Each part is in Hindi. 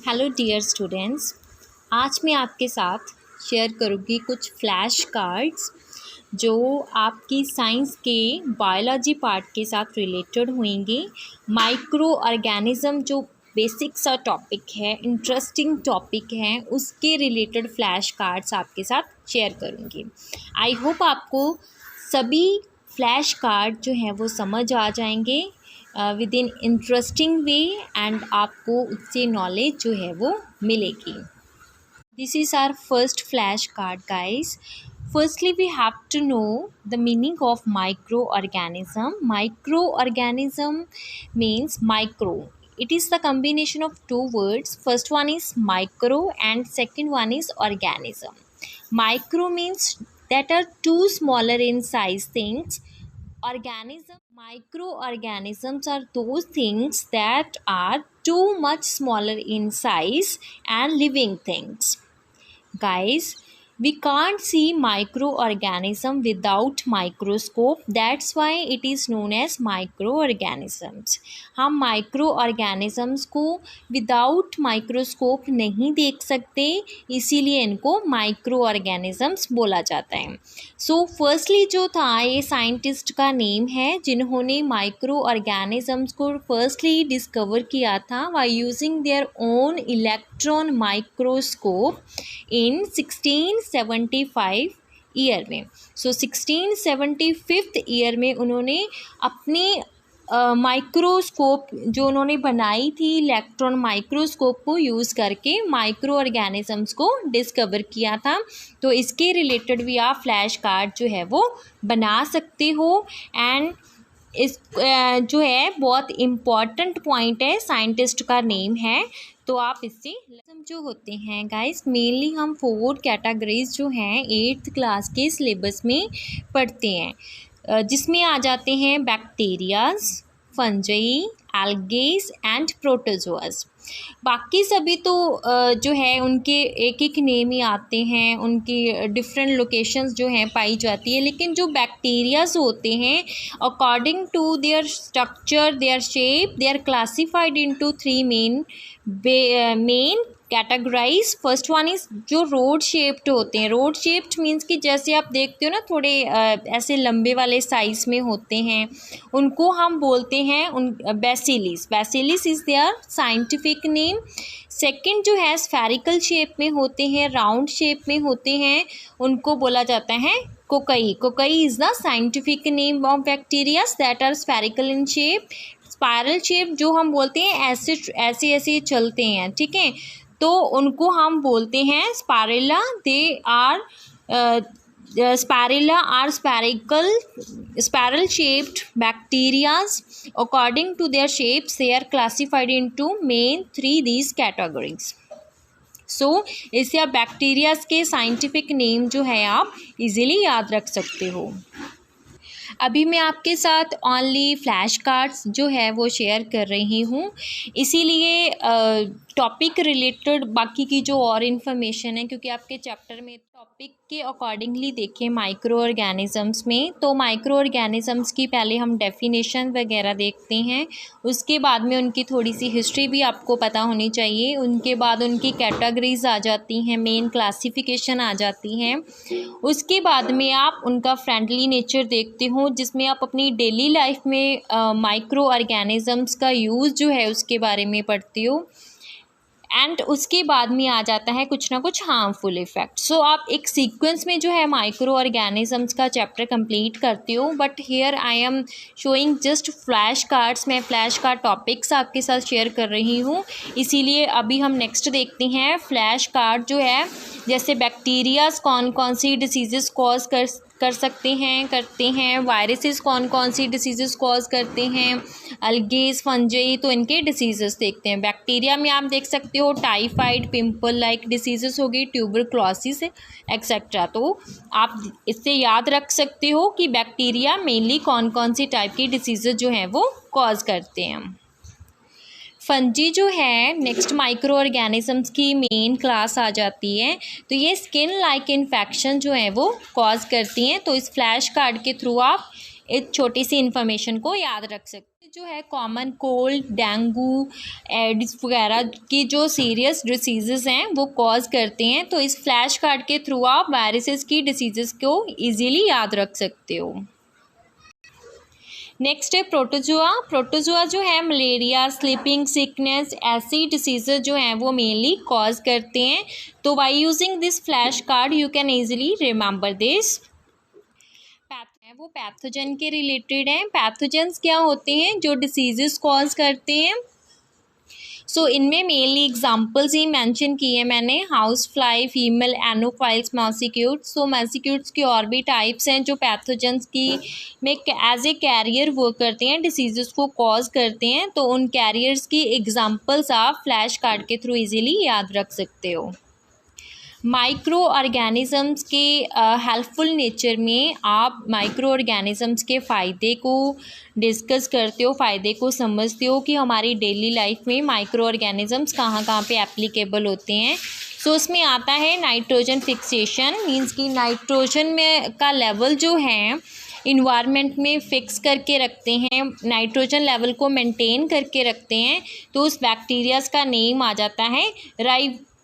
Hello dear students. आज मैं आपके साथ शेयर करूँगी कुछ फ्लैश कार्ड्स जो आपकी साइंस के बायोलॉजी पार्ट के साथ रिलेटेड होंगे। माइक्रो ऑर्गेनिज्म जो बेसिक सा टॉपिक है, इंटरेस्टिंग टॉपिक है, उसके रिलेटेड फ्लैश कार्ड्स आपके साथ शेयर करूँगी। आई होप आपको सभी फ्लैश कार्ड जो हैं वो समझ आ जाएंगे with in interesting way and आपको उससे नॉलेज जो है वो मिलेगी। This is our first flash card guys. Firstly, we have to know the meaning of microorganism. Microorganism means micro. It is the combination of two words. First one is micro and second one is organism. Micro means that are too smaller in size things. Microorganisms are those things that are too much smaller in size and living things. Guys, we can't see microorganism without microscope. That's why it is known as microorganisms. हम microorganisms को without microscope नहीं देख सकते, इसीलिए इनको microorganisms बोला जाता है। So firstly जो था ये साइंटिस्ट का नेम है जिन्होंने microorganisms को firstly डिस्कवर किया था by using their own electron microscope in 1675 year में। सो 1675 ईयर में उन्होंने अपने माइक्रोस्कोप जो उन्होंने बनाई थी इलेक्ट्रॉन माइक्रोस्कोप को यूज़ करके माइक्रो ऑर्गेनिजम्स को डिस्कवर किया था। तो इसके रिलेटेड भी आप फ्लैश कार्ड जो है वो बना सकते हो एंड इस जो है बहुत इम्पॉर्टेंट पॉइंट है, साइंटिस्ट का नेम है, तो आप इससे जो होते हैं गाइस मेनली हम 4 कैटेगरीज जो हैं 8th क्लास के सिलेबस में पढ़ते हैं, जिसमें आ जाते हैं बैक्टीरियाज, फंजाई, एल्गेस एंड प्रोटोजोआस। बाकी सभी तो जो है उनके एक एक नेम ही आते हैं, उनकी डिफरेंट लोकेशंस जो हैं पाई जाती है, लेकिन जो बैक्टीरियाज होते हैं according to their structure, their shape, they are classified into 3 main categorise. First one is जो रोड शेप्ड होते हैं। रोड शेप्ड मीन्स कि जैसे आप देखते हो ना थोड़े ऐसे लंबे वाले साइज में होते हैं, उनको हम बोलते हैं bacillus. Bacillus is their scientific name. Second जो है स्फेरिकल शेप में होते हैं, राउंड शेप में होते हैं, उनको बोला जाता है cocci. Cocci is the scientific name of bacterias that are spherical in shape. Spiral shape जो हम बोलते हैं ऐसे ऐसे चलते हैं, ठीक है, तो उनको हम बोलते हैं spirilla. They are spirilla are spiral shaped bacterias. According to their shapes they are classified into main 3 these categories. So इससे आप बैक्टीरियाज के साइंटिफिक नेम जो है आप इजीली याद रख सकते हो। अभी मैं आपके साथ ओनली फ्लैश कार्ड्स जो है वो शेयर कर रही हूँ, इसीलिए टॉपिक रिलेटेड बाकी की जो और इन्फॉर्मेशन है, क्योंकि आपके चैप्टर में टॉपिक के अकॉर्डिंगली देखें माइक्रो ऑर्गेनिजम्स में, तो माइक्रो ऑर्गेनिजम्स की पहले हम डेफिनेशन वगैरह देखते हैं, उसके बाद में उनकी थोड़ी सी हिस्ट्री भी आपको पता होनी चाहिए, उनके बाद उनकी कैटेगरीज आ जाती हैं, मेन क्लासिफिकेशन आ जाती हैं, उसके बाद में आप उनका फ्रेंडली नेचर देखते हो जिसमें आप अपनी डेली लाइफ में माइक्रो ऑर्गेनिजम्स का यूज़ जो है उसके बारे में पढ़ते हो, एंड उसके बाद में आ जाता है कुछ ना कुछ हार्मफुल इफ़ेक्ट। सो आप एक सीक्वेंस में जो है माइक्रो ऑर्गेनिजम्स का चैप्टर कंप्लीट करते हो, but here I am showing just flash cards. मैं फ्लैश कार्ड टॉपिक्स आपके साथ शेयर कर रही हूँ, इसीलिए अभी हम नेक्स्ट देखते हैं फ्लैश कार्ड जो है, जैसे बैक्टीरियाज कौन कौन सी डिसीज़ेस कॉज कर सकते हैं, करते हैं, वायरसेस कौन कौन सी डिसीज़ेस कॉज करते हैं, अल्गेस, फंजाई, तो इनके डिसीज़ेस देखते हैं। बैक्टीरिया में आप देख सकते हो टाइफाइड, पिंपल लाइक डिसीज़ेस हो गई, ट्यूबरक्लोसिस एक्सेट्रा। तो आप इससे याद रख सकते हो कि बैक्टीरिया मेनली कौन कौन सी टाइप की डिसीज़ेस जो हैं वो कॉज करते हैं। फंजी जो है नेक्स्ट माइक्रो ऑर्गेनिजम्स की मेन क्लास आ जाती है, तो ये स्किन लाइक इन्फेक्शन जो है वो कॉज करती हैं। तो इस फ्लैश कार्ड के थ्रू आप एक छोटी सी इन्फॉर्मेशन को याद रख सकते हैं। जो है कॉमन कोल्ड, डेंगू, एड्स वगैरह की जो सीरियस डिसीज़ेज़ हैं वो कॉज करते हैं। तो इस फ्लैश कार्ड के थ्रू आप वायरसेस की डिसीज़ेज़ को इजीली याद रख सकते हो। नेक्स्ट है प्रोटोजोआ। प्रोटोजोआ जो है मलेरिया, स्लीपिंग सिकनेस, ऐसी डिसीज़ेज जो हैं वो मेनली कॉज करते हैं। तो bye using this flash card you can easily remember this. वो पैथोजन के रिलेटेड हैं। पैथोजेंस क्या होते हैं? जो डिसीजेस कॉज करते हैं। सो इनमें मेनली एग्जांपल्स ही मेंशन किए मैंने, हाउस फ्लाई, फीमेल एनोफाइल्स, मॉसिक्यूट्स। सो मॉसिक्यूट्स की और भी टाइप्स हैं जो पैथोजेंस की में एज ए कैरियर वर्क करते हैं, डिसीजेस को कॉज करते हैं। तो उन कैरियर्स की एग्जांपल्स आप फ्लैश कार्ड के थ्रू इजीली याद रख सकते हो। माइक्रो ऑर्गेनिज़म्स के हेल्पफुल नेचर में आप माइक्रो ऑर्गेनिज़म्स के फ़ायदे को डिस्कस करते हो, फ़ायदे को समझते हो कि हमारी डेली लाइफ में माइक्रो ऑर्गेनिज़म्स कहाँ कहाँ पे एप्लीकेबल होते हैं। सो उसमें आता है नाइट्रोजन फिक्सेशन, मींस कि नाइट्रोजन में का लेवल जो है इन्वायरमेंट में फिक्स करके रखते हैं, नाइट्रोजन लेवल को मेंटेन करके रखते हैं। तो उस बैक्टीरियाज का नेम आ जाता है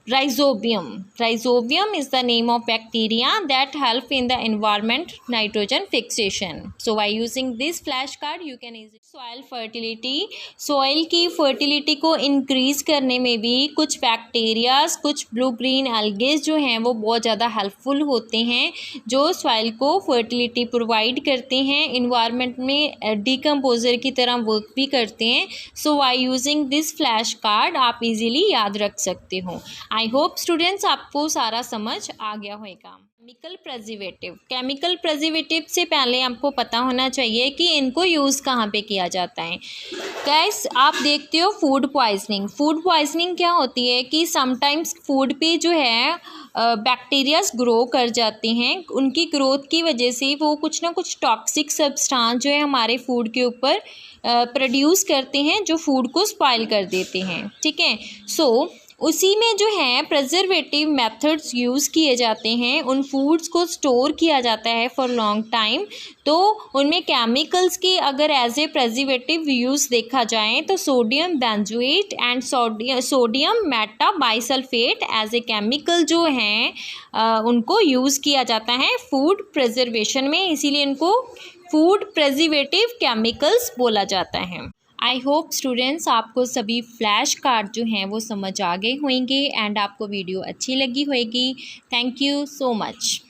Rhizobium. Rhizobium is the name of bacteria that help in the environment nitrogen fixation. So by using this flashcard you can easily soil fertility. Soil की fertility को increase करने में भी कुछ बैक्टीरियाज, कुछ ब्लू ग्रीन algae जो हैं वो बहुत ज़्यादा हेल्पफुल होते हैं, जो सॉइल को फर्टिलिटी प्रोवाइड करते हैं, इन्वायरमेंट में डिकम्पोजर की तरह वर्क भी करते हैं। So by using this flash card आप इजीली याद रख सकते हो। आई होप स्टूडेंट्स आपको सारा समझ आ गया होगा। Chemical preservative. केमिकल प्रिजर्वेटिव से पहले आपको पता होना चाहिए कि इनको यूज़ कहाँ पे किया जाता है। गाइस आप देखते हो फूड पॉइजनिंग। फूड पॉइजनिंग क्या होती है कि समटाइम्स फूड पे जो है बैक्टीरियाज ग्रो कर जाते हैं, उनकी ग्रोथ की वजह से वो कुछ ना कुछ टॉक्सिक सब्सटेंस जो है हमारे फूड के ऊपर प्रोड्यूस करते हैं, जो फूड को स्पॉइल कर देते हैं। ठीक है, सो उसी में जो है प्रिजर्वेटिव मेथड्स यूज़ किए जाते हैं, उन फूड्स को स्टोर किया जाता है फॉर लॉन्ग टाइम। तो उनमें केमिकल्स की अगर एज ए प्रिजर्वेटिव यूज़ देखा जाए तो sodium benzoate and sodium metabisulphite as a chemical जो हैं उनको यूज़ किया जाता है फूड प्रिजर्वेशन में, इसीलिए इनको फूड प्रिजर्वेटिव केमिकल्स बोला जाता है। आई होप स्टूडेंट्स आपको सभी फ्लैश कार्ड जो हैं वो समझ आ गए होंगे एंड आपको वीडियो अच्छी लगी होगी। Thank you so much.